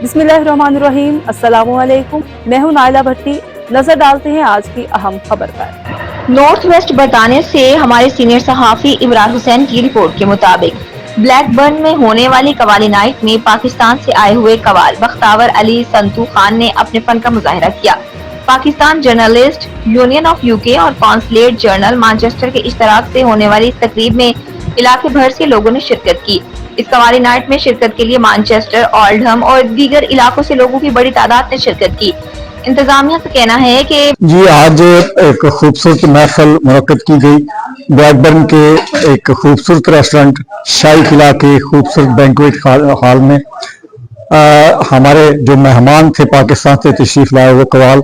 बिस्मिल्लाहिर्रहमानिर्रहीम, अस्सलामुअलैकुम। मैं हूं नाइला भट्टी। नजर डालते हैं आज की अहम खबर पर। नॉर्थ वेस्ट बरतानिया से हमारे सीनियर सहाफी इमरान हुसैन की रिपोर्ट के मुताबिक ब्लैकबर्न में होने वाली कवाली नाइट में पाकिस्तान से आए हुए कवाल बख्तावर अली संतू खान ने अपने फन का मुजाहिरा किया। Pakistan journalist union of UK और कॉन्सुलेट जर्नल मैनचेस्टर के इश्तराक से होने वाली इस तकरीब में इलाके भर से लोगों ने शिरकत की। इस कवाली नाइट में शिरकत के लिए मैनचेस्टर, ओल्डहम और दीगर इलाकों से लोगों की बड़ी तादाद ने शिरकत की। इंतजामिया का कहना है कि जी आज एक खूबसूरत महफिल मुनक्कद की गई ब्लैकबर्न के एक खूबसूरत रेस्टोरेंट शाही किला के खूबसूरत बैंक्वेट हॉल में। हमारे जो मेहमान थे पाकिस्तान से तशरीफ लाए हुए कवाल,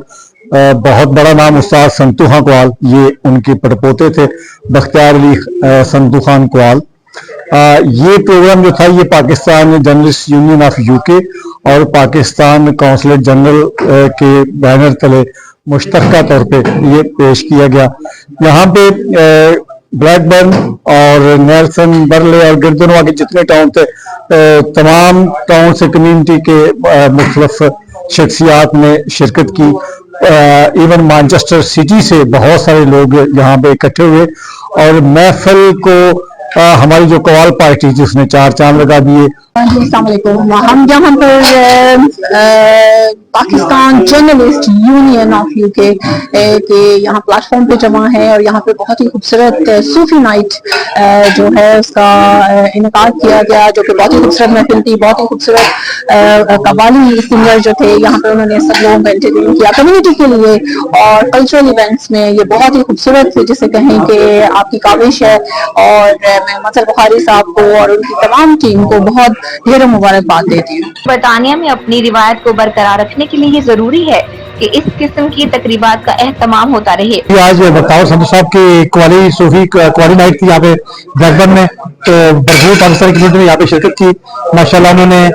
बहुत बड़ा नाम उस्ताद संतू खान कवाल, ये उनके पड़पोते थे बख्तियार अली संतू खान कवाल। ये प्रोग्राम जो था ये Pakistan journalist union of UK और पाकिस्तान कौंसलेट जनरल के बैनर तले मुश्तरका तौर पे ये पेश किया गया। यहाँ पे ब्लैकबर्न और नेल्सन, बर्ले और गिरदनवा के जितने टाउन थे, तमाम टाउन से कम्युनिटी के मुख्तलिफ शख्सियात ने शिरकत की। इवन मैनचेस्टर सिटी से बहुत सारे लोग यहाँ पे इकट्ठे हुए और महफिल को हमारी जो कवाल पार्टी जिसने चार चांद लगा दिए। हम यहाँ पर Pakistan journalist union of UK के यहाँ प्लेटफॉर्म पे जमा है और यहाँ पे बहुत ही खूबसूरत सूफी नाइट जो है उसका इनकार किया गया, जो कि बहुत ही खूबसूरत महफिल थी। बहुत ही खूबसूरत कव्वाली सिंगर जो थे यहाँ पे उन्होंने सब लोगों को एंटरटेन किया कम्युनिटी के लिए और कल्चरल इवेंट्स में। ये बहुत ही खूबसूरत जिसे कहें कि आपकी काविश है और मैं मजहर बुखारी साहब को और उनकी तमाम टीम को बहुत ढेरों मुबारकबाद देती हूँ। बरतानिया में अपनी रिवायत को बरकरार रखने के लिए ये जरूरी है कि इस किस्म की तकरीबात का एहतमाम होता रहे। आज बख्तावर संतू साहब की कवाली सूफी कवाली नाइट थी यहाँ पे ब्लैकबर्न में, तो भरपूर पाकिस्तानी कम्युनिटी ने यहाँ पे शिरकत की। माशाल्लाह उन्होंने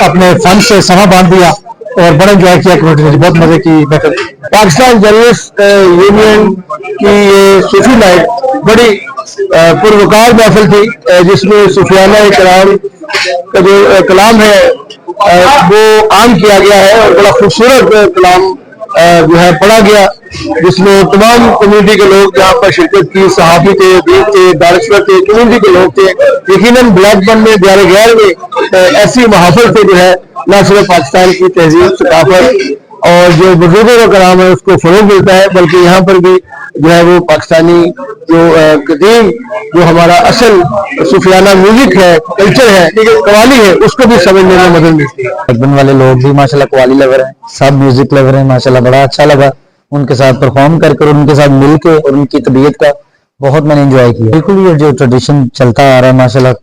अपने फन से समा बांध दिया और बड़ा एंजॉय किया कम्युनिटी ने, बहुत मजे की महफिल। पाकिस्तान जर्नलिस्ट यूनियन की ये सूफी नाइट बड़ी पुरवकार महफिल थी जिसमें सूफियाना कलाम का जो कलाम है वो आम किया गया है और बड़ा खूबसूरत कलाम जो है पढ़ा गया, जिसमें तमाम कम्युनिटी के लोग यहाँ पर शिरकत की। सहाफी थे, दीन थे, दानिश्वर थे, कम्युनिटी के लोग थे। यकीनन ब्लैकबर्न में दियारे गैर में ऐसी महाफिल से जो है न सिर्फ पाकिस्तान की तहजीब सकाफत और जो बुजुर्गों का कलाम है उसको फरोग मिलता है, बल्कि यहाँ पर भी जो है वो पाकिस्तानी जो कदीम जो हमारा असल सूफियाना म्यूजिक है, कल्चर है, कवाली है, उसको भी समझने में मदद मिलती है। ब्लैकबर्न वाले लोग भी माशाल्लाह कवाली लवर हैं, सब म्यूजिक लवर हैं माशाल्लाह। बड़ा अच्छा लगा उनके साथ परफॉर्म कर उनके साथ मिलके और उनकी तबीयत का बहुत मैंने एंजॉय किया। बिल्कुल ये जो ट्रेडिशन चलता आ रहा है माशाल्लाह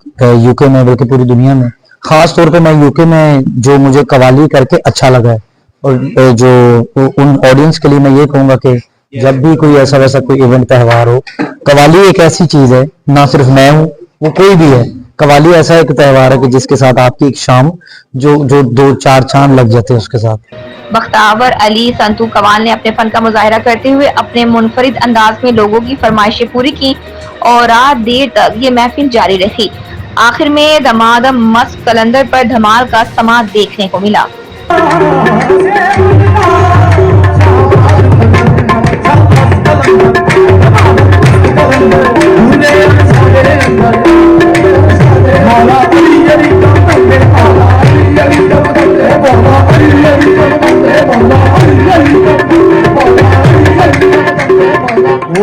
यूके में बल्कि पूरी दुनिया में, खास तौर पे मैं यूके में जो मुझे कवाली करके अच्छा लगा है और जो उन ऑडियंस के लिए मैं ये कहूँगा कि जब भी कोई ऐसा वैसा कोई इवेंट त्यौहार हो, कवाली एक ऐसी चीज है, ना सिर्फ मैं हूँ वो कोई भी है, कवाली ऐसा एक त्यौहार है कि जिसके साथ आपकी एक शाम जो दो चार चांद लग जाते हैं उसके साथ। बख्तावर अली संतू कवाल ने अपने फन का मुजाहिरा करते हुए अपने मुनफरिद अंदाज में लोगों की फरमाइशें पूरी की और रात देर तक ये महफिल जारी रही। आखिर में दमादम मस्त कलंदर पर धमाल का समा देखने को मिला।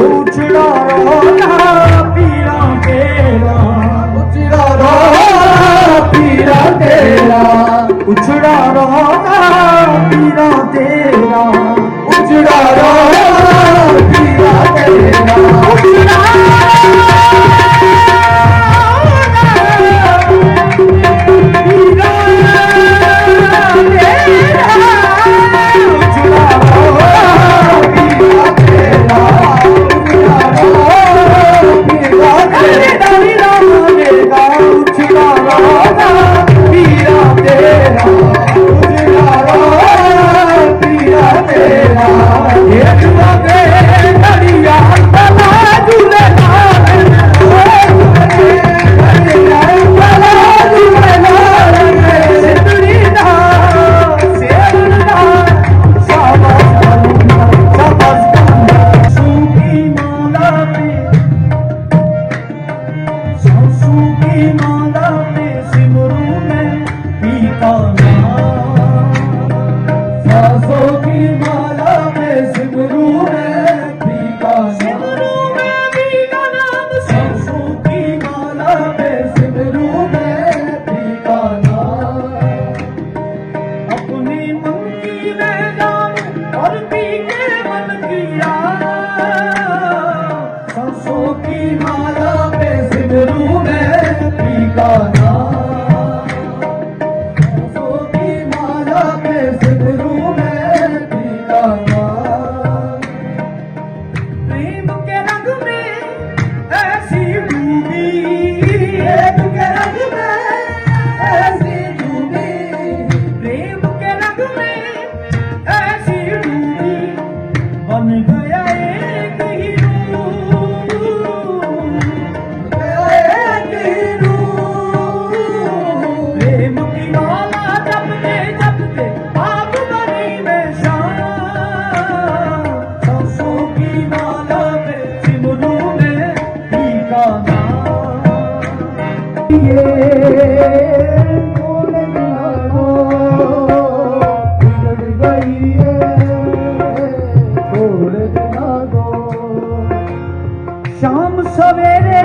उछड़ा रहा पीरा तेरा, उछड़ा रहा पीरा तेरा, उछड़ा पीरा तेरा थोड़े दिनों बिगड़ गई है थोड़े दिनों शाम सवेरे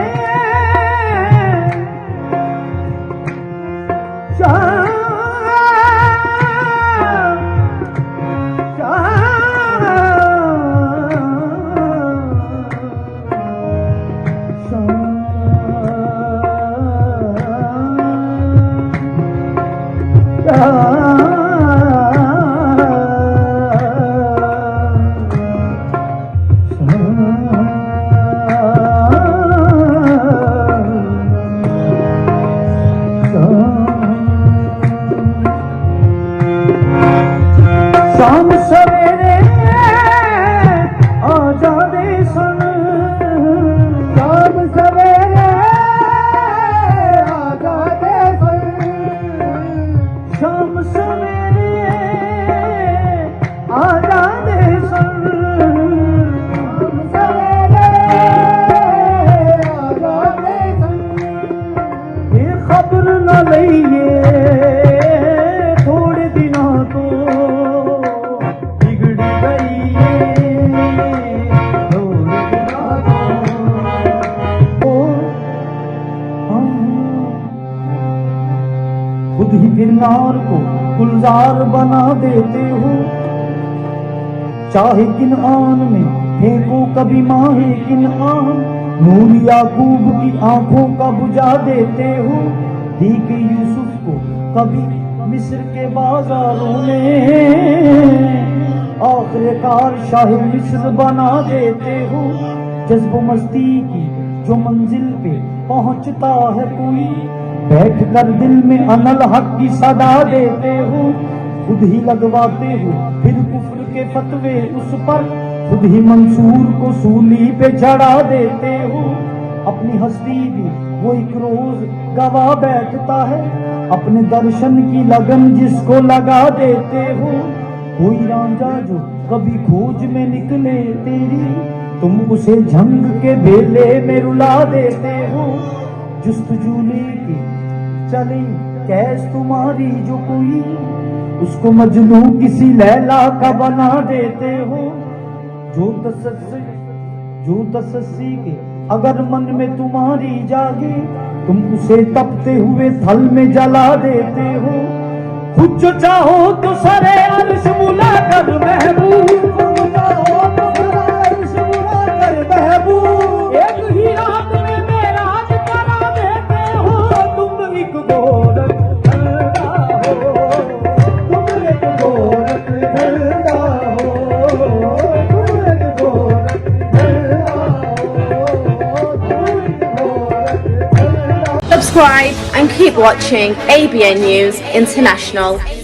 शाम सवेरे आजा दे सन शाम सवेरे आजा दे सन शाम सवेरे आजा दे सन शाम सवेरे आजा दे सन ये खबर न लइए खुद ही गिरनार को गुलजार बना देते हो चाहे किन आन में फेंको कभी माहे किन आन नूर याकूब की आंखों का बुझा देते हो दी के यूसुफ को कभी मिस्र के बाजारों में आखिरकार शाह मिस्र बना देते हो जज्ब मस्ती की जो मंजिल पे पहुंचता है कोई बैठ कर दिल में अनल हक की सदा देते हो खुद ही लगवाते हो फिर कुफ्र के फतवे उस पर खुद ही मंसूर को सूली पे चढ़ा देते हो अपनी हस्ती भी वो एक रोज गवा बैठता है अपने दर्शन की लगन जिसको लगा देते हो कोई रांझा जो कभी खोज में निकले तेरी तुम उसे झंग के बेले में रुला देते हो जुस्तजू लेके चली कैस तुम्हारी जो कोई उसको मजनू किसी लैला का बना देते हो जो तसस्सी के अगर मन में तुम्हारी जागे तुम उसे तपते हुए थल में जला देते हो खुद जो चाहो तो सरे अर्श बुला कर महबूब एक ही रात में मेराज करा देते हो तुम एक गोरख धरदा हो तुम एक गोरख धरदा हो तुम एक गोरख धरदा हो तुम एक Gorakh धरदा। Subscribe and keep watching ABN News International.